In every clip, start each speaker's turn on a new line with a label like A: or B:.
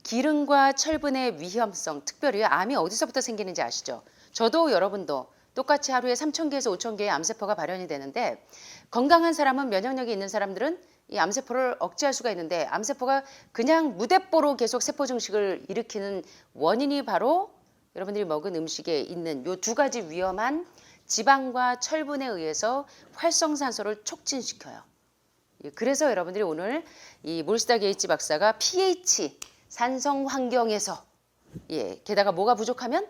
A: 기름과 철분의 위험성, 특별히 암이 어디서부터 생기는지 아시죠? 저도 여러분도 똑같이 하루에 3,000개에서 5,000개의 암세포가 발현이 되는데, 건강한 사람은, 면역력이 있는 사람들은 이 암세포를 억제할 수가 있는데, 암세포가 그냥 무대뽀로 계속 세포 증식을 일으키는 원인이 바로 여러분들이 먹은 음식에 있는 요 두 가지 위험한 지방과 철분에 의해서 활성산소를 촉진시켜요. 그래서 여러분들이 오늘 이 몰스타 게이츠 박사가 pH 산성 환경에서, 게다가 뭐가 부족하면,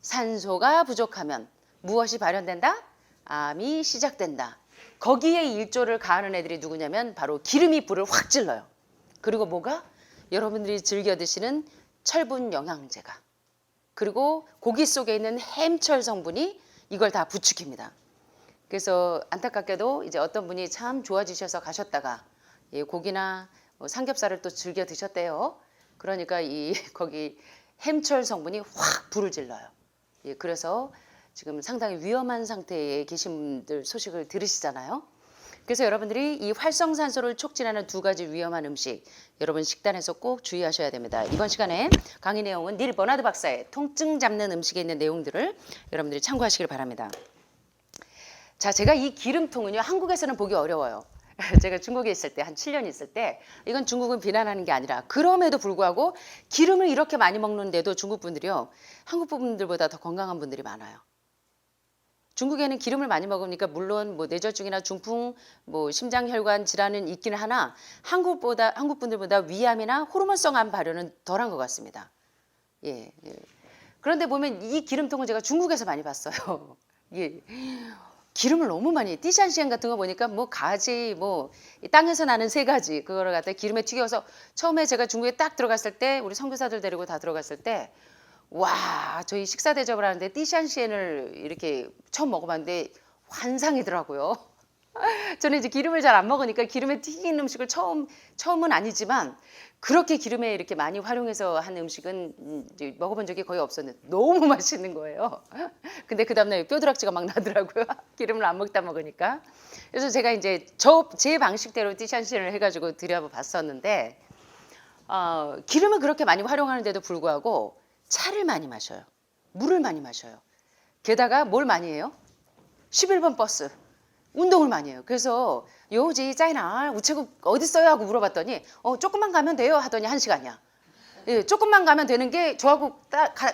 A: 산소가 부족하면 무엇이 발현된다? 암이 시작된다. 거기에 일조를 가하는 애들이 누구냐면 바로 기름이 불을 확 질러요. 그리고 뭐가? 여러분들이 즐겨 드시는 철분 영양제가, 그리고 고기 속에 있는 햄철 성분이 이걸 다 부추깁니다. 그래서 안타깝게도 이제 어떤 분이 참 좋아지셔서 가셨다가 고기나 삼겹살을 또 즐겨 드셨대요. 그러니까 이 거기 햄철 성분이 확 불을 질러요. 그래서 지금 상당히 위험한 상태에 계신 분들 소식을 들으시잖아요. 그래서 여러분들이 이 활성산소를 촉진하는 두 가지 위험한 음식, 여러분 식단에서 꼭 주의하셔야 됩니다. 이번 시간에 강의 내용은 닐 버나드 박사의 통증 잡는 음식에 있는 내용들을 여러분들이 참고하시길 바랍니다. 자, 제가 이 기름통은요, 한국에서는 보기 어려워요. 제가 중국에 있을 때, 한 7년 있을 때, 이건 중국은 비난하는 게 아니라, 그럼에도 불구하고 기름을 이렇게 많이 먹는데도 중국 분들이요, 한국 분들보다 더 건강한 분들이 많아요. 중국에는 기름을 많이 먹으니까 물론 뭐 뇌졸중이나 중풍, 뭐 심장혈관 질환은 있기는 하나, 한국 분들보다 위암이나 호르몬성 암 발현은 덜한 것 같습니다. 그런데 보면 이 기름통을 제가 중국에서 많이 봤어요. 기름을 너무 많이, 띠샨시엔 같은 거 보니까 뭐 가지, 뭐 땅에서 나는 세 가지, 그거를 갖다 기름에 튀겨서, 처음에 제가 중국에 딱 들어갔을 때, 우리 선교사들 데리고 다 들어갔을 때, 와, 저희 식사 대접을 하는데 띠샨시엔을 이렇게 처음 먹어봤는데 환상이더라고요. 저는 이제 기름을 잘 안 먹으니까 기름에 튀긴 음식을 처음은 아니지만, 그렇게 기름에 이렇게 많이 활용해서 한 음식은 이제 먹어본 적이 거의 없었는데 너무 맛있는 거예요. 근데 그 다음날 뼈드락지가 막 나더라고요. 기름을 안 먹다 먹으니까. 그래서 제가 이제 제 방식대로 띠샨시엔을 해가지고 드려봤었는데, 기름을 그렇게 많이 활용하는데도 불구하고 차를 많이 마셔요. 물을 많이 마셔요. 게다가 뭘 많이 해요? 11번 버스. 운동을 많이 해요. 그래서 요지 짜이나 우체국 어디 있어요? 하고 물어봤더니 조금만 가면 돼요 하더니 1시간이야. 조금만 가면 되는 게 저하고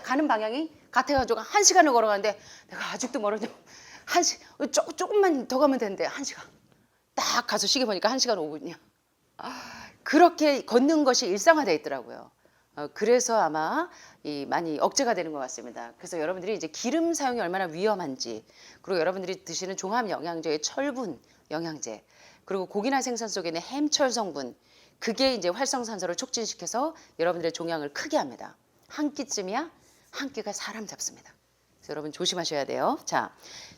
A: 가는 방향이 같아가지고 1시간을 걸어가는데, 내가 아직도 멀어져. 조금만 더 가면 되는데 1시간. 딱 가서 시계 보니까 1시간 5분이야. 그렇게 걷는 것이 일상화되어 있더라고요. 그래서 아마 많이 억제가 되는 것 같습니다. 그래서 여러분들이 이제 기름 사용이 얼마나 위험한지, 그리고 여러분들이 드시는 종합 영양제의 철분 영양제, 그리고 고기나 생선 속에 있는 햄철 성분, 그게 이제 활성산소를 촉진시켜서 여러분들의 종양을 크게 합니다. 한 끼쯤이야 한 끼가 사람 잡습니다. 그래서 여러분 조심하셔야 돼요. 자,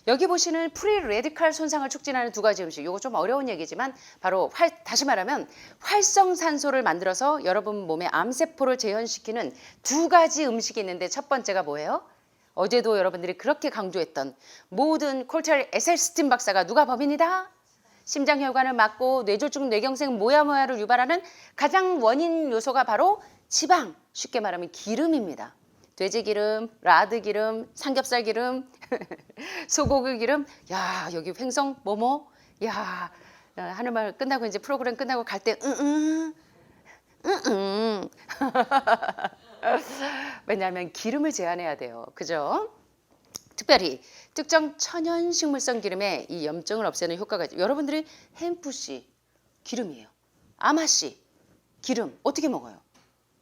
A: 여기 보시는 프리 레디칼 손상을 촉진하는 두 가지 음식, 이거 좀 어려운 얘기지만 바로 다시 말하면 활성산소를 만들어서 여러분 몸에 암세포를 재현시키는 두 가지 음식이 있는데, 첫 번째가 뭐예요? 어제도 여러분들이 그렇게 강조했던 모든 콜트럴 에셀스틴 박사가 누가 범인이다? 심장혈관을 막고 뇌졸중, 뇌경색, 모야모야를 유발하는 가장 원인 요소가 바로 지방, 쉽게 말하면 기름입니다. 돼지기름, 라드기름, 삼겹살기름, 소고기기름, 야, 여기 횡성 뭐뭐, 야, 하는 말 끝나고 이제 프로그램 끝나고 갈 때 왜냐하면 기름을 제한해야 돼요. 그죠? 특별히 특정 천연 식물성 기름에 이 염증을 없애는 효과가 있죠. 여러분들이 햄프씨 기름이에요. 아마씨 기름 어떻게 먹어요?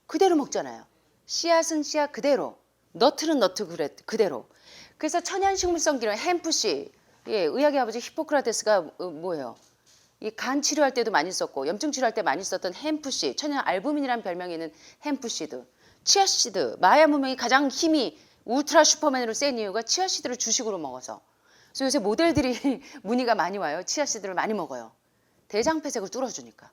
A: 그대로 먹잖아요. 씨앗은 씨앗 그대로, 너트는 너트 그대로. 그래서 천연 식물성 기름 햄프씨, 의학의 아버지 히포크라테스가 뭐예요? 이 간 치료할 때도 많이 썼고 염증 치료할 때 많이 썼던 햄프씨, 천연 알부민이라는 별명이 있는 햄프씨드, 치아씨드, 마야 문명이 가장 힘이 울트라 슈퍼맨으로 센 이유가 치아씨드를 주식으로 먹어서. 그래서 요새 모델들이 문의가 많이 와요. 치아씨드를 많이 먹어요. 대장폐색을 뚫어주니까.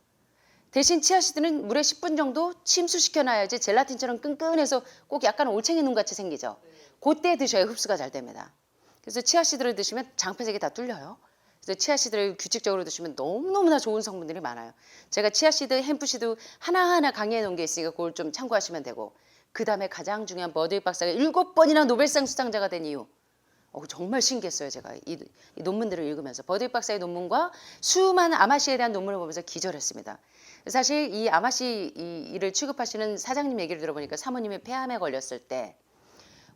A: 대신 치아씨드는 물에 10분 정도 침수시켜 놔야지 젤라틴처럼 끈끈해서 꼭 약간 올챙이 눈같이 생기죠. 그때 드셔야 흡수가 잘 됩니다. 그래서 치아씨드를 드시면 장폐색이 다 뚫려요. 그래서 치아씨드를 규칙적으로 드시면 너무너무나 좋은 성분들이 많아요. 제가 치아씨드, 햄프씨드 하나하나 강의해 놓은 게 있으니까 그걸 좀 참고하시면 되고, 그 다음에 가장 중요한 버드윅 박사가 7번이나 노벨상 수상자가 된 이유. 정말 신기했어요. 제가 이 논문들을 읽으면서 버드윅 박사의 논문과 수많은 아마씨에 대한 논문을 보면서 기절했습니다. 사실 이 아마씨 일을 취급하시는 사장님 얘기를 들어보니까 사모님이 폐암에 걸렸을 때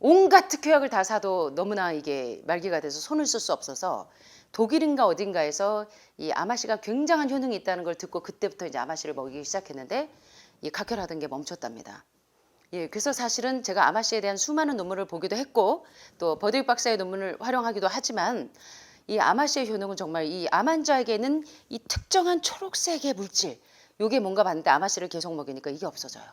A: 온갖 특효약을 다 사도 너무나 이게 말기가 돼서 손을 쓸 수 없어서 독일인가 어딘가에서 이 아마씨가 굉장한 효능이 있다는 걸 듣고 그때부터 이제 아마씨를 먹이기 시작했는데 이 각혈하던 게 멈췄답니다. 예, 그래서 사실은 제가 아마씨에 대한 수많은 논문을 보기도 했고 또 버드윅 박사의 논문을 활용하기도 하지만 이 아마씨의 효능은 정말 이 암 환자에게는 이 특정한 초록색의 물질, 요게 뭔가 봤는데 아마씨를 계속 먹이니까 이게 없어져요.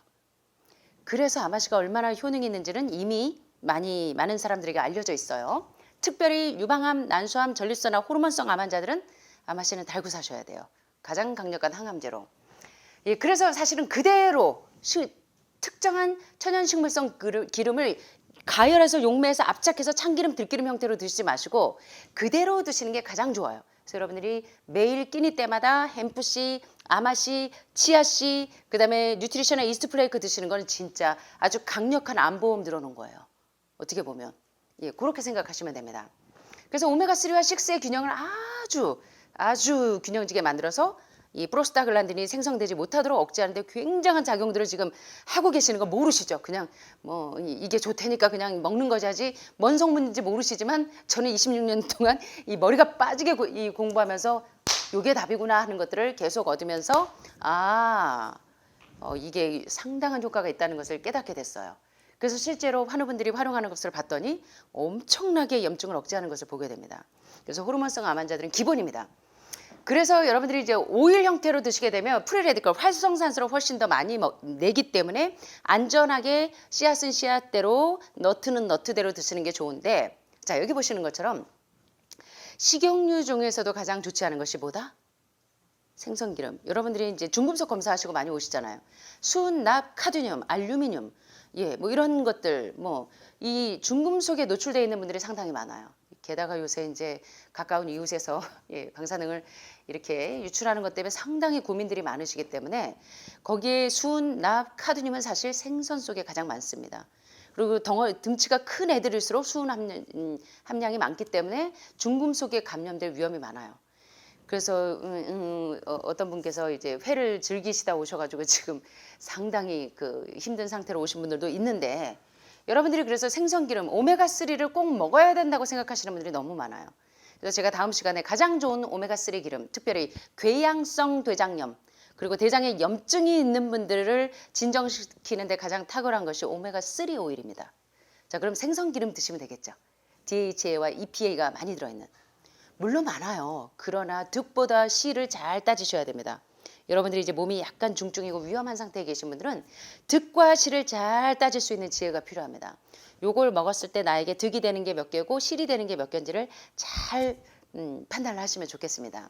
A: 그래서 아마씨가 얼마나 효능이 있는지는 이미 많은 사람들에게 알려져 있어요. 특별히 유방암, 난소암, 전립선암, 호르몬성 암 환자들은 아마씨는 달고 사셔야 돼요. 가장 강력한 항암제로. 예, 그래서 사실은 그대로 특정한 천연식물성 기름을 가열해서 용매해서 압착해서 참기름, 들기름 형태로 드시지 마시고 그대로 드시는 게 가장 좋아요. 그래서 여러분들이 매일 끼니 때마다 햄프씨, 아마씨, 치아씨, 그 다음에 뉴트리셔널 이스트 플레이크 드시는 건 진짜 아주 강력한 암보험 들어놓은 거예요. 어떻게 보면. 예, 그렇게 생각하시면 됩니다. 그래서 오메가3와 6의 균형을 아주 균형지게 만들어서 이 프로스타글란딘이 생성되지 못하도록 억제하는데 굉장한 작용들을 지금 하고 계시는 거 모르시죠? 그냥 뭐 이게 좋다니까 그냥 먹는 거지 뭔 성분인지 모르시지만 저는 26년 동안 이 머리가 빠지게 이 공부하면서 이게 답이구나 하는 것들을 계속 얻으면서 이게 상당한 효과가 있다는 것을 깨닫게 됐어요. 그래서 실제로 환우분들이 활용하는 것을 봤더니 엄청나게 염증을 억제하는 것을 보게 됩니다. 그래서 호르몬성 암 환자들은 기본입니다. 그래서 여러분들이 이제 오일 형태로 드시게 되면 프리레디컬 활성산소를 훨씬 더 많이 내기 때문에 안전하게 씨앗은 씨앗대로 너트는 너트대로 드시는 게 좋은데, 자 여기 보시는 것처럼 식용유 중에서도 가장 좋지 않은 것이 뭐다? 생선기름. 여러분들이 이제 중금속 검사하시고 많이 오시잖아요. 순, 납, 카드뮴, 알루미늄, 예, 뭐 이런 것들, 뭐 이 중금속에 노출되어 있는 분들이 상당히 많아요. 게다가 요새 이제 가까운 이웃에서 예, 방사능을 이렇게 유출하는 것 때문에 상당히 고민들이 많으시기 때문에 거기에 순, 납, 카드뮴은 사실 생선 속에 가장 많습니다. 그리고 등치가 큰 애들일수록 수은 함량이 많기 때문에 중금속에 감염될 위험이 많아요. 그래서 어떤 분께서 이제 회를 즐기시다 오셔가지고 지금 상당히 힘든 상태로 오신 분들도 있는데, 여러분들이 그래서 생선기름 오메가3를 꼭 먹어야 된다고 생각하시는 분들이 너무 많아요. 그래서 제가 다음 시간에 가장 좋은 오메가3 기름, 특별히 궤양성 대장염, 그리고 대장에 염증이 있는 분들을 진정시키는 데 가장 탁월한 것이 오메가3 오일입니다. 자, 그럼 생선기름 드시면 되겠죠. DHA와 EPA가 많이 들어있는. 물론 많아요. 그러나 득보다 실을 잘 따지셔야 됩니다. 여러분들이 이제 몸이 약간 중증이고 위험한 상태에 계신 분들은 득과 실을 잘 따질 수 있는 지혜가 필요합니다. 요걸 먹었을 때 나에게 득이 되는 게 몇 개고 실이 되는 게 몇 개인지를 잘 판단을 하시면 좋겠습니다.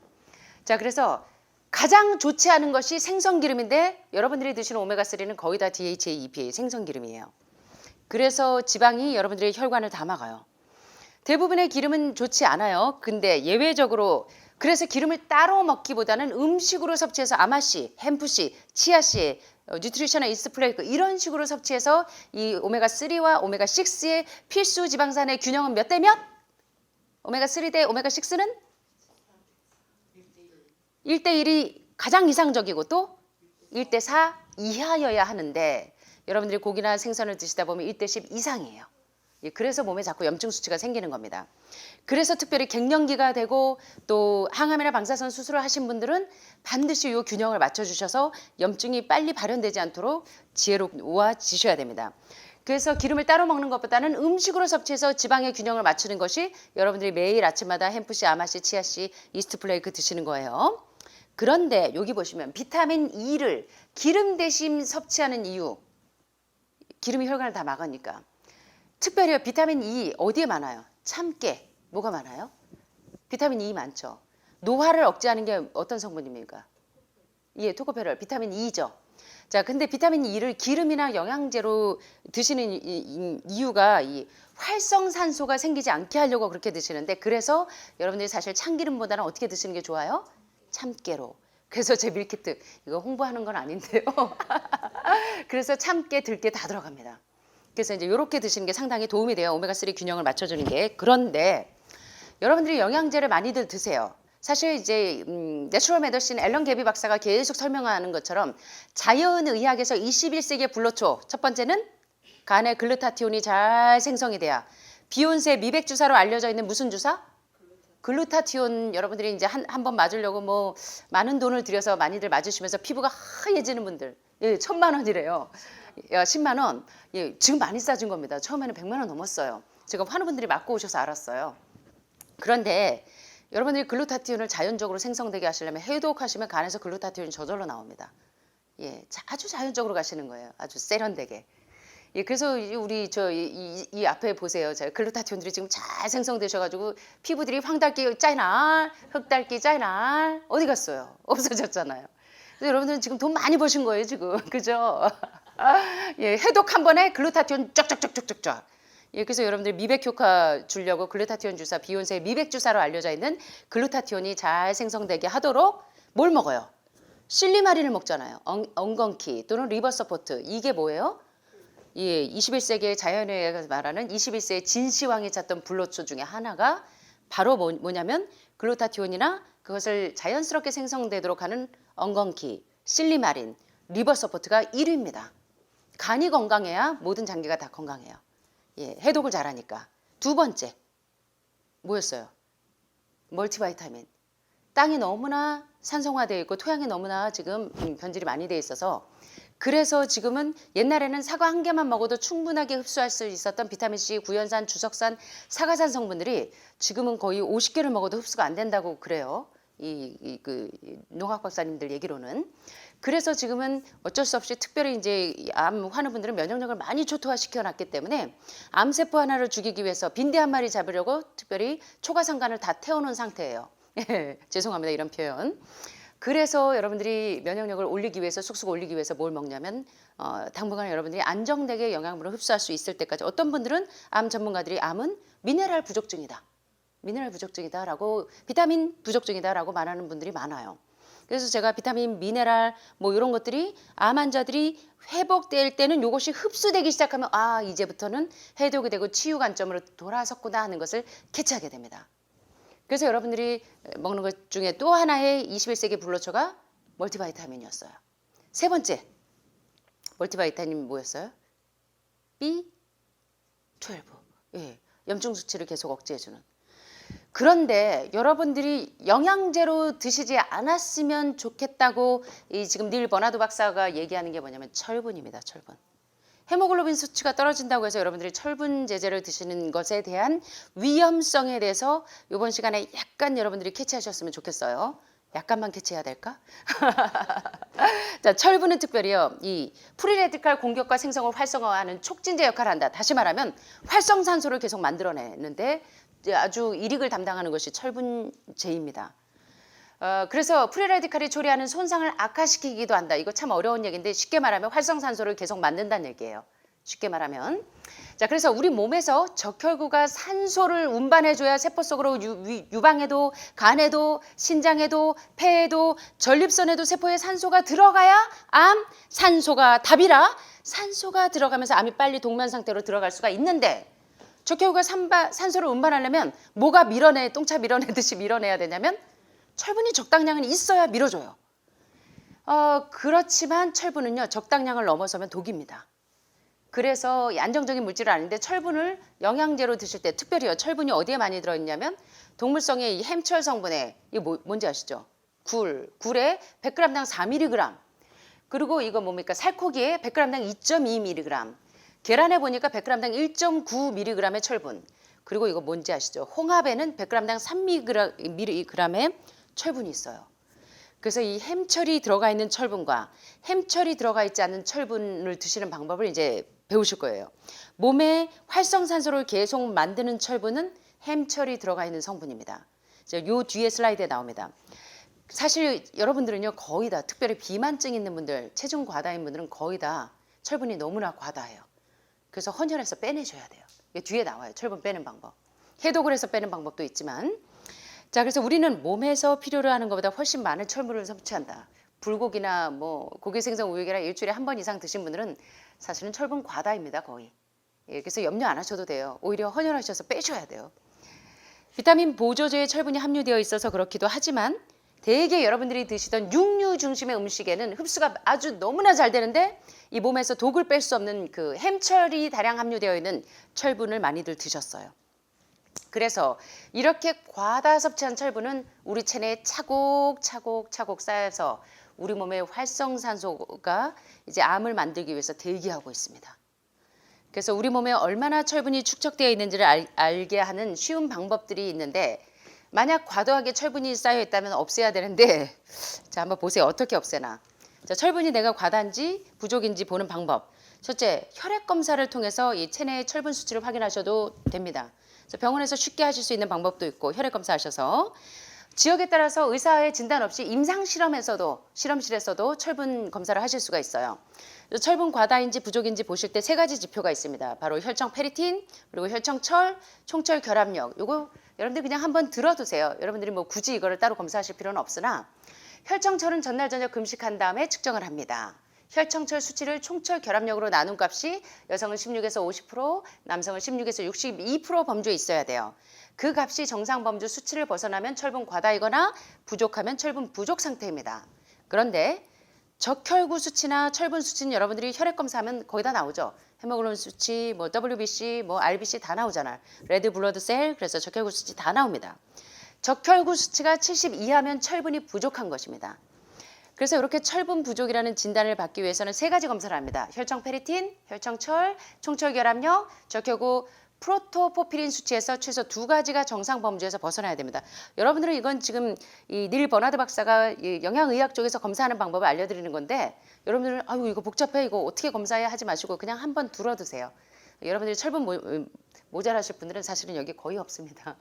A: 자, 그래서 가장 좋지 않은 것이 생선기름인데 여러분들이 드시는 오메가3는 거의 다 DHA, EPA 생선기름이에요. 그래서 지방이 여러분들의 혈관을 다 막아요. 대부분의 기름은 좋지 않아요. 근데 예외적으로 그래서 기름을 따로 먹기보다는 음식으로 섭취해서 아마씨, 햄프씨, 치아씨, 뉴트리셔널 이스트 플레이크 이런 식으로 섭취해서 이 오메가3와 오메가6의 필수 지방산의 균형은 몇 대 몇? 오메가3 대 오메가6는 1대1이 가장 이상적이고 또 1대4 이하여야 하는데 여러분들이 고기나 생선을 드시다 보면 1대10 이상이에요. 그래서 몸에 자꾸 염증 수치가 생기는 겁니다. 그래서 특별히 갱년기가 되고 또 항암이나 방사선 수술을 하신 분들은 반드시 이 균형을 맞춰주셔서 염증이 빨리 발현되지 않도록 지혜로워지셔야 됩니다. 그래서 기름을 따로 먹는 것보다는 음식으로 섭취해서 지방의 균형을 맞추는 것이 여러분들이 매일 아침마다 햄프씨, 아마씨, 치아씨, 이스트 플레이크 드시는 거예요. 그런데 여기 보시면 비타민 E를 기름 대신 섭취하는 이유, 기름이 혈관을 다 막으니까. 특별히 비타민 E 어디에 많아요? 참깨. 뭐가 많아요? 비타민 E 많죠. 노화를 억제하는 게 어떤 성분입니까? 예, 토코페롤 비타민 E죠. 자, 근데 비타민 E를 기름이나 영양제로 드시는 이유가 이 활성산소가 생기지 않게 하려고 그렇게 드시는데, 그래서 여러분들이 사실 참기름보다는 어떻게 드시는 게 좋아요? 참깨로. 그래서 제 밀키트 이거 홍보하는 건 아닌데요. 그래서 참깨, 들깨 다 들어갑니다. 그래서 이제 이렇게 드시는 게 상당히 도움이 돼요. 오메가3 균형을 맞춰주는 게. 그런데 여러분들이 영양제를 많이들 드세요. 사실 이제 내추럴 메디신 앨런 게비 박사가 계속 설명하는 것처럼 자연의학에서 21세기의 불로초, 첫 번째는 간에 글루타티온이 잘 생성이 돼야, 비욘세 미백 주사로 알려져 있는 무슨 주사? 글루타티온. 여러분들이 이제 한 번 맞으려고 뭐 많은 돈을 들여서 많이들 맞으시면서 피부가 하얘지는 분들, 예, 1,000만 원이래요. 10만 원. 예, 지금 많이 싸진 겁니다. 처음에는 100만 원 넘었어요. 제가 많은 분들이 맞고 오셔서 알았어요. 그런데 여러분들이 글루타티온을 자연적으로 생성되게 하시려면 해독하시면 간에서 글루타티온이 저절로 나옵니다. 예, 아주 자연적으로 가시는 거예요. 아주 세련되게. 예, 그래서 우리 이 앞에 보세요. 자, 글루타티온들이 지금 잘 생성되셔가지고 피부들이 황달기 짜이날, 흑달기 짜이날 어디 갔어요? 없어졌잖아요. 그래서 여러분들은 지금 돈 많이 버신 거예요, 지금. 그죠? 예, 해독 한 번에 글루타티온 쫙쫙쫙쫙쫙. 예, 그래서 여러분들 미백 효과 주려고 글루타티온 주사, 비욘세의 미백 주사로 알려져 있는 글루타티온이 잘 생성되게 하도록 뭘 먹어요? 실리마린을 먹잖아요. 엉겅키 또는 리버 서포트. 이게 뭐예요? 예, 21세기의 자연의학에서 말하는 21세기의 진시황이 찾던 불로초 중에 하나가 바로 뭐냐면 글루타티온이나 그것을 자연스럽게 생성되도록 하는 엉겅키, 실리마린, 리버 서포트가 1위입니다. 간이 건강해야 모든 장기가 다 건강해요. 예, 해독을 잘하니까. 두 번째 뭐였어요? 멀티바이타민. 땅이 너무나 산성화되어 있고 토양이 너무나 지금 변질이 많이 돼 있어서, 그래서 지금은 옛날에는 사과 한 개만 먹어도 충분하게 흡수할 수 있었던 비타민C, 구연산, 주석산, 사과산 성분들이 지금은 거의 50개를 먹어도 흡수가 안 된다고 그래요. 그 농학 박사님들 얘기로는. 그래서 지금은 어쩔 수 없이 특별히 이제 암 환우 분들은 면역력을 많이 초토화시켜 놨기 때문에 암세포 하나를 죽이기 위해서 빈대 한 마리 잡으려고 특별히 초가상간을 다 태워놓은 상태예요. 죄송합니다, 이런 표현. 그래서 여러분들이 면역력을 올리기 위해서, 쑥쑥 올리기 위해서 뭘 먹냐면 당분간 여러분들이 안정되게 영양분을 흡수할 수 있을 때까지, 어떤 분들은 암 전문가들이 암은 미네랄 부족증이다. 미네랄 부족증이다라고, 비타민 부족증이다라고 말하는 분들이 많아요. 그래서 제가 비타민, 미네랄 뭐 이런 것들이 암 환자들이 회복될 때는 이것이 흡수되기 시작하면 아, 이제부터는 해독이 되고 치유 관점으로 돌아섰구나 하는 것을 캐치하게 됩니다. 그래서 여러분들이 먹는 것 중에 또 하나의 21세기 불로초가 멀티바이타민이었어요. 세 번째 멀티바이타민 뭐였어요? B12. 예, 염증 수치를 계속 억제해주는. 그런데 여러분들이 영양제로 드시지 않았으면 좋겠다고 지금 닐 버나드 박사가 얘기하는 게 뭐냐면 철분입니다. 철분. 헤모글로빈 수치가 떨어진다고 해서 여러분들이 철분 제제를 드시는 것에 대한 위험성에 대해서 이번 시간에 약간 여러분들이 캐치하셨으면 좋겠어요. 약간만 캐치해야 될까? 자, 철분은 특별히요, 이 프리레디칼 공격과 생성을 활성화하는 촉진제 역할을 한다. 다시 말하면 활성산소를 계속 만들어내는데 아주 일익을 담당하는 것이 철분제입니다. 그래서 프리레디칼이 초래하는 손상을 악화시키기도 한다. 이거 참 어려운 얘기인데 쉽게 말하면 활성산소를 계속 만든다는 얘기예요. 쉽게 말하면. 자, 그래서 우리 몸에서 적혈구가 산소를 운반해줘야 세포 속으로 유방에도, 간에도, 신장에도, 폐에도, 전립선에도 세포에 산소가 들어가야 암, 산소가 답이라 산소가 들어가면서 암이 빨리 동면 상태로 들어갈 수가 있는데, 적혈구가 산소를 운반하려면 뭐가 똥차 밀어내듯이 밀어내야 되냐면 철분이 적당량은 있어야 밀어줘요. 그렇지만 철분은요, 적당량을 넘어서면 독입니다. 그래서 안정적인 물질은 아닌데 철분을 영양제로 드실 때, 특별히요, 철분이 어디에 많이 들어있냐면 동물성의 이 햄철 성분에, 이게 뭔지 아시죠? 굴에 100g당 4mg, 그리고 이거 뭡니까? 살코기에 100g당 2.2mg, 계란에 보니까 100g당 1.9mg의 철분, 그리고 이거 뭔지 아시죠? 홍합에는 100g당 3mg의 철분이 있어요. 그래서 이 햄철이 들어가 있는 철분과 햄철이 들어가 있지 않은 철분을 드시는 방법을 이제 배우실 거예요. 몸에 활성산소를 계속 만드는 철분은 햄철이 들어가 있는 성분입니다. 요 뒤에 슬라이드에 나옵니다. 사실 여러분들은요 거의 다 특별히 비만증 있는 분들, 체중 과다인 분들은 거의 다 철분이 너무나 과다해요. 그래서 헌혈해서 빼내셔야 돼요. 이게 뒤에 나와요. 철분 빼는 방법. 해독을 해서 빼는 방법도 있지만, 자 그래서 우리는 몸에서 필요로 하는 것보다 훨씬 많은 철분을 섭취한다. 불고기나 뭐 고기 생선 우육이나 일주일에 한 번 이상 드신 분들은 사실은 철분 과다입니다 거의. 예, 그래서 염려 안 하셔도 돼요. 오히려 헌혈하셔서 빼셔야 돼요. 비타민 보조제에 철분이 함유되어 있어서 그렇기도 하지만 대개 여러분들이 드시던 육류 중심의 음식에는 흡수가 아주 너무나 잘 되는데 이 몸에서 독을 뺄 수 없는 그 햄철이 다량 함유되어 있는 철분을 많이들 드셨어요. 그래서 이렇게 과다 섭취한 철분은 우리 체내에 차곡차곡 쌓여서 우리 몸의 활성산소가 이제 암을 만들기 위해서 대기하고 있습니다. 그래서 우리 몸에 얼마나 철분이 축적되어 있는지를 알게 하는 쉬운 방법들이 있는데, 만약 과도하게 철분이 쌓여 있다면 없애야 되는데, 자 한번 보세요. 어떻게 없애나. 자, 철분이 내가 과다인지 부족인지 보는 방법. 첫째, 혈액 검사를 통해서 이 체내의 철분 수치를 확인하셔도 됩니다. 그래서 병원에서 쉽게 하실 수 있는 방법도 있고, 혈액 검사하셔서 지역에 따라서 의사의 진단 없이 임상 실험실에서도 철분 검사를 하실 수가 있어요. 철분 과다인지 부족인지 보실 때 세 가지 지표가 있습니다. 바로 혈청 페리틴, 그리고 혈청철, 총철 결합력. 요거 여러분들 그냥 한번 들어두세요. 여러분들이 뭐 굳이 이거를 따로 검사하실 필요는 없으나, 혈청철은 전날 저녁 금식한 다음에 측정을 합니다. 혈청철 수치를 총철 결합력으로 나눈 값이 여성은 16에서 50%, 남성은 16에서 62% 범주에 있어야 돼요. 그 값이 정상 범주 수치를 벗어나면 철분 과다이거나 부족하면 철분 부족 상태입니다. 그런데 적혈구 수치나 철분 수치는 여러분들이 혈액 검사하면 거의 다 나오죠. 헤모글로빈 수치, 뭐 WBC, 뭐 RBC 다 나오잖아요. 레드 블러드 셀, 그래서 적혈구 수치 다 나옵니다. 적혈구 수치가 70 이하면 철분이 부족한 것입니다. 그래서 이렇게 철분 부족이라는 진단을 받기 위해서는 세 가지 검사를 합니다. 혈청 페리틴, 혈청철, 총철 결합력, 적혈구 프로토포피린 수치에서 최소 2가지가 정상 범주에서 벗어나야 됩니다. 여러분들은 이건 지금 이 닐 버나드 박사가 이 영양의학 쪽에서 검사하는 방법을 알려드리는 건데, 여러분들은 아유 이거 복잡해, 이거 어떻게 검사해야 하지 마시고 그냥 한번 들어두세요. 여러분들이 철분 모자라실 분들은 사실은 여기 거의 없습니다.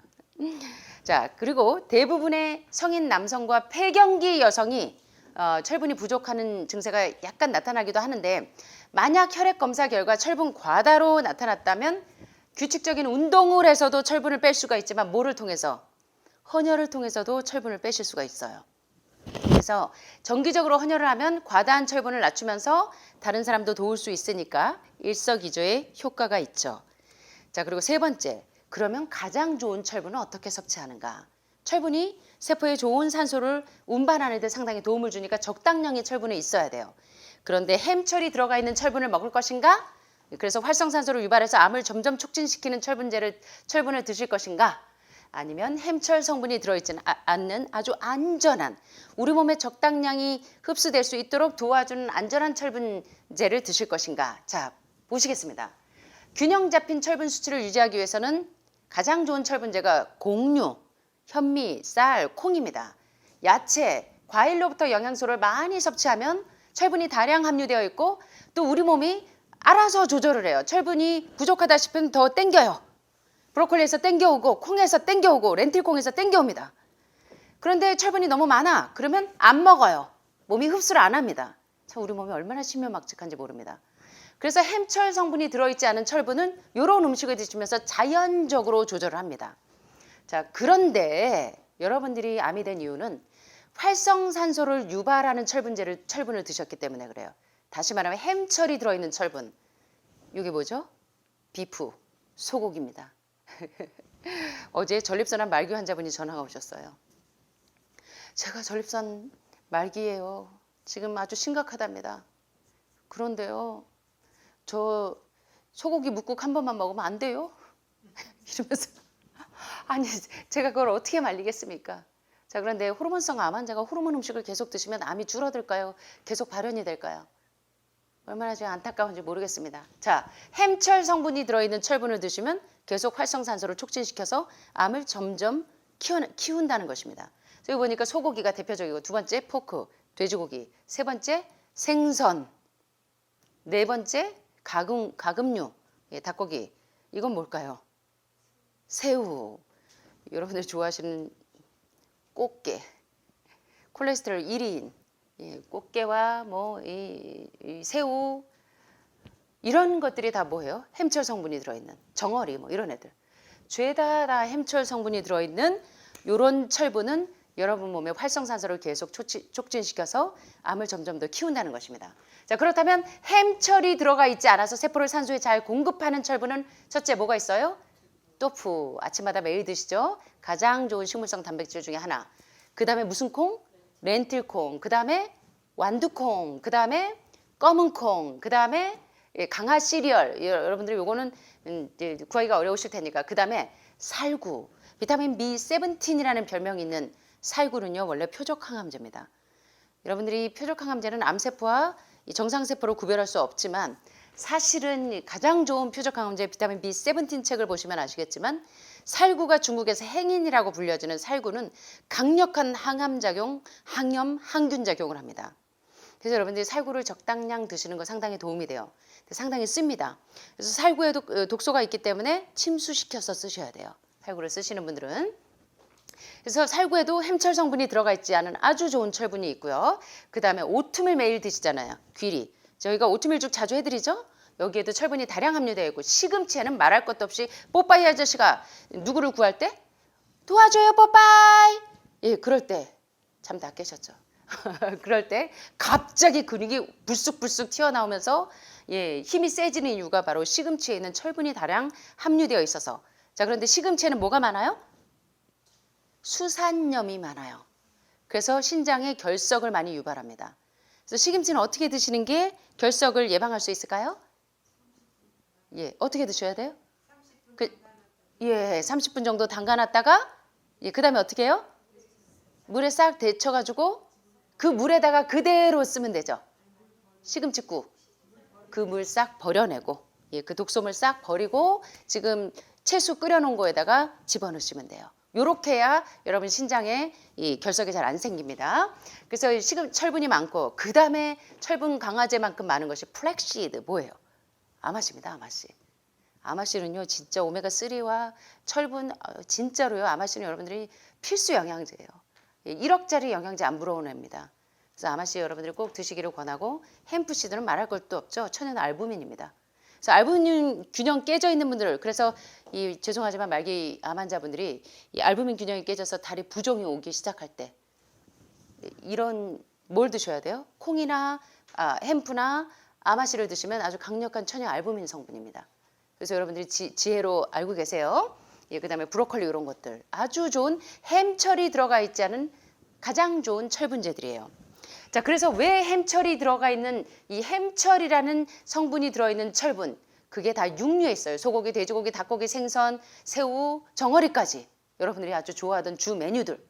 A: 자, 그리고 대부분의 성인 남성과 폐경기 여성이 철분이 부족하는 증세가 약간 나타나기도 하는데, 만약 혈액 검사 결과 철분 과다로 나타났다면 규칙적인 운동을 해서도 철분을 뺄 수가 있지만, 뭐를 통해서? 헌혈을 통해서도 철분을 빼실 수가 있어요. 그래서 정기적으로 헌혈을 하면 과다한 철분을 낮추면서 다른 사람도 도울 수 있으니까 일석이조의 효과가 있죠. 자, 그리고 세 번째, 그러면 가장 좋은 철분은 어떻게 섭취하는가? 철분이 세포에 좋은 산소를 운반하는 데 상당히 도움을 주니까 적당량의 철분이 있어야 돼요. 그런데 햄철이 들어가 있는 철분을 먹을 것인가? 그래서 활성산소를 유발해서 암을 점점 촉진시키는 철분을 드실 것인가? 아니면 햄철 성분이 들어있지 않는 아주 안전한, 우리 몸에 적당량이 흡수될 수 있도록 도와주는 안전한 철분제를 드실 것인가? 자, 보시겠습니다. 균형 잡힌 철분 수치를 유지하기 위해서는 가장 좋은 철분제가 곡류, 현미, 쌀, 콩입니다. 야채, 과일로부터 영양소를 많이 섭취하면 철분이 다량 함유되어 있고, 또 우리 몸이 알아서 조절을 해요. 철분이 부족하다 싶으면 더 땡겨요. 브로콜리에서 땡겨오고, 콩에서 땡겨오고, 렌틸콩에서 땡겨옵니다. 그런데 철분이 너무 많아. 그러면 안 먹어요. 몸이 흡수를 안 합니다. 참 우리 몸이 얼마나 신묘막측한지 모릅니다. 그래서 햄철 성분이 들어있지 않은 철분은 이런 음식을 드시면서 자연적으로 조절을 합니다. 자, 그런데 여러분들이 암이 된 이유는 활성산소를 유발하는 철분을 드셨기 때문에 그래요. 다시 말하면 햄철이 들어있는 철분. 이게 뭐죠? 비프, 소고기입니다. 어제 전립선암 말기 환자분이 전화가 오셨어요. 제가 전립선 말기예요. 지금 아주 심각하답니다. 그런데요, 저 소고기 묵국 한 번만 먹으면 안 돼요? 이러면서 아니 제가 그걸 어떻게 말리겠습니까? 자, 그런데 호르몬성 암 환자가 호르몬 음식을 계속 드시면 암이 줄어들까요? 계속 발현이 될까요? 얼마나 지금 안타까운지 모르겠습니다. 자, 햄철 성분이 들어있는 철분을 드시면 계속 활성산소를 촉진시켜서 암을 점점 키운다는 것입니다. 여기 보니까 소고기가 대표적이고, 두 번째 포크, 돼지고기, 세 번째 생선, 네 번째 가금류, 닭고기. 이건 뭘까요? 새우. 여러분들 좋아하시는 꽃게 콜레스테롤 1위인 꽃게와 뭐 이 새우 이런 것들이 다 뭐예요? 햄철 성분이 들어있는 정어리 뭐 이런 애들. 죄다 다 햄철 성분이 들어있는 이런 철분은 여러분 몸의 활성산소를 계속 촉진시켜서 암을 점점 더 키운다는 것입니다. 자, 그렇다면 햄철이 들어가 있지 않아서 세포를 산소에 잘 공급하는 철분은 첫째 뭐가 있어요? 토fu. 아침마다 매일 드시죠? 가장 좋은 식물성 단백질 중에 하나. 그 다음에 무슨 콩? 렌틸콩. 그 다음에 완두콩. 그 다음에 검은 콩. 그 다음에 강화 시리얼. 여러분들이 요거는 구하기가 어려우실 테니까. 그 다음에 살구. 비타민 B17이라는 별명이 있는 살구는요. 원래 표적 항암제입니다. 여러분들이 표적 항암제는 암세포와 정상세포로 구별할 수 없지만 사실은 가장 좋은 표적 항암제 비타민 B17 책을 보시면 아시겠지만 살구가 중국에서 행인이라고 불려지는 살구는 강력한 항암작용, 항염, 항균 작용을 합니다. 그래서 여러분들이 살구를 적당량 드시는 거 상당히 도움이 돼요. 상당히 씁니다. 그래서 살구에 독소가 있기 때문에 침수시켜서 쓰셔야 돼요. 살구를 쓰시는 분들은. 그래서 살구에도 햄철 성분이 들어가 있지 않은 아주 좋은 철분이 있고요. 그 다음에 오트밀 매일 드시잖아요. 귀리. 저희가 오트밀죽 자주 해드리죠. 여기에도 철분이 다량 함유되어 있고 시금치에는 말할 것도 없이 뽀빠이 아저씨가 누구를 구할 때? 도와줘요 뽀빠이. 예, 그럴 때 잠 다 깨셨죠. 그럴 때 갑자기 근육이 불쑥불쑥 튀어나오면서 힘이 세지는 이유가 바로 시금치에 있는 철분이 다량 함유되어 있어서. 자, 그런데 시금치에는 뭐가 많아요? 수산염이 많아요. 그래서 신장에 결석을 많이 유발합니다. 그래서 시금치는 어떻게 드시는 게 결석을 예방할 수 있을까요? 어떻게 드셔야 돼요? 30분 정도 담가놨다가 그 다음에 어떻게 해요? 물에 싹 데쳐가지고 그 물에다가 그대로 쓰면 되죠. 시금치국. 그 물 싹 버려내고 그 독소물 싹 버리고 지금 채수 끓여놓은 거에다가 집어넣으시면 돼요. 요렇게 해야 여러분 신장에 이 결석이 잘 안 생깁니다. 그래서 철분이 많고 그 다음에 철분 강화제만큼 많은 것이 플렉시드 뭐예요? 아마씨입니다. 아마씨. 아마씨는요 진짜 오메가3와 철분 진짜로요. 아마씨는 여러분들이 필수 영양제예요. 1억짜리 영양제 안 부러운 애입니다. 그래서 아마씨 여러분들이 꼭 드시기를 권하고 햄프시드는 말할 것도 없죠. 천연 알부민입니다. 그래서 알부민 균형 깨져 있는 분들 그래서 죄송하지만 말기 암 환자분들이 이 알부민 균형이 깨져서 다리 부종이 오기 시작할 때 이런 뭘 드셔야 돼요? 콩이나 햄프나 아마씨를 드시면 아주 강력한 천연 알부민 성분입니다. 그래서 여러분들이 지혜로 알고 계세요. 그 다음에 브로콜리 이런 것들 아주 좋은 햄철이 들어가 있지 않은 가장 좋은 철분제들이에요. 자, 그래서 왜 햄철이 들어가 있는 이 햄철이라는 성분이 들어있는 철분 그게 다 육류에 있어요. 소고기, 돼지고기, 닭고기, 생선, 새우, 정어리까지 여러분들이 아주 좋아하던 주 메뉴들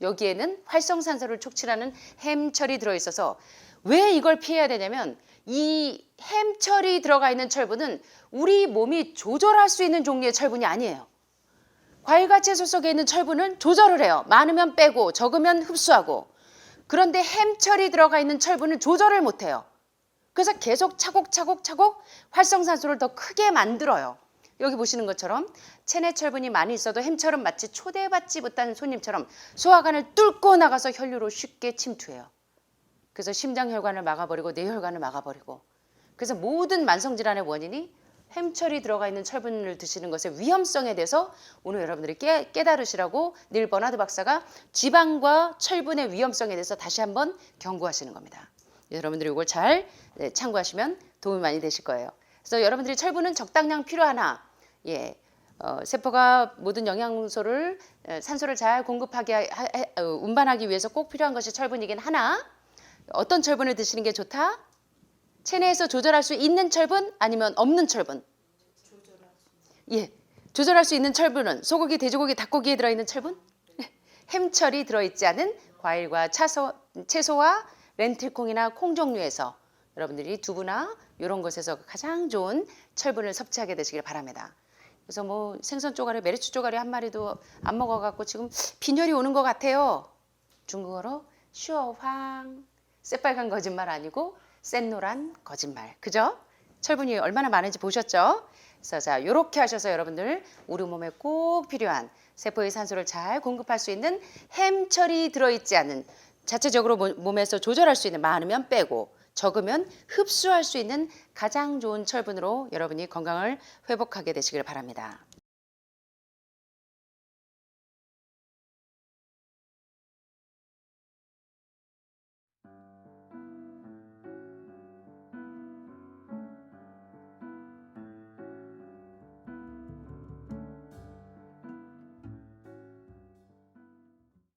A: 여기에는 활성산소를 촉진하는 햄철이 들어있어서 왜 이걸 피해야 되냐면 이 햄철이 들어가 있는 철분은 우리 몸이 조절할 수 있는 종류의 철분이 아니에요. 과일과 채소 속에 있는 철분은 조절을 해요. 많으면 빼고 적으면 흡수하고. 그런데 햄철이 들어가 있는 철분은 조절을 못해요. 그래서 계속 차곡차곡 활성산소를 더 크게 만들어요. 여기 보시는 것처럼 체내 철분이 많이 있어도 햄철은 마치 초대받지 못한 손님처럼 소화관을 뚫고 나가서 혈류로 쉽게 침투해요. 그래서 심장혈관을 막아버리고 뇌혈관을 막아버리고 그래서 모든 만성질환의 원인이 햄철이 들어가 있는 철분을 드시는 것의 위험성에 대해서 오늘 여러분들이 깨달으시라고 닐 버나드 박사가 지방과 철분의 위험성에 대해서 다시 한번 경고하시는 겁니다. 여러분들이 이걸 잘 참고하시면 도움이 많이 되실 거예요. 그래서 여러분들이 철분은 적당량 필요하나 세포가 모든 영양소를 산소를 잘 공급하게 운반하기 위해서 꼭 필요한 것이 철분이긴 하나 어떤 철분을 드시는 게 좋다? 체내에서 조절할 수 있는 철분 아니면 없는 철분? 조절할 수 있는 철분은 소고기, 돼지고기, 닭고기에 들어있는 철분? 햄철이 들어있지 않은 과일과 채소와 렌틸콩이나 콩 종류에서 여러분들이 두부나 이런 것에서 가장 좋은 철분을 섭취하게 되시길 바랍니다. 그래서 뭐 생선 쪼가리, 메리츠 쪼가리 한 마리도 안 먹어갖고 지금 빈혈이 오는 것 같아요. 중국어로 슈어황 새빨간 거짓말 아니고 샛노란 거짓말. 그죠? 철분이 얼마나 많은지 보셨죠? 그래서 자, 요렇게 하셔서 여러분들 우리 몸에 꼭 필요한 세포의 산소를 잘 공급할 수 있는 햄철이 들어있지 않은 자체적으로 몸에서 조절할 수 있는, 많으면 빼고 적으면 흡수할 수 있는 가장 좋은 철분으로 여러분이 건강을 회복하게 되시길 바랍니다.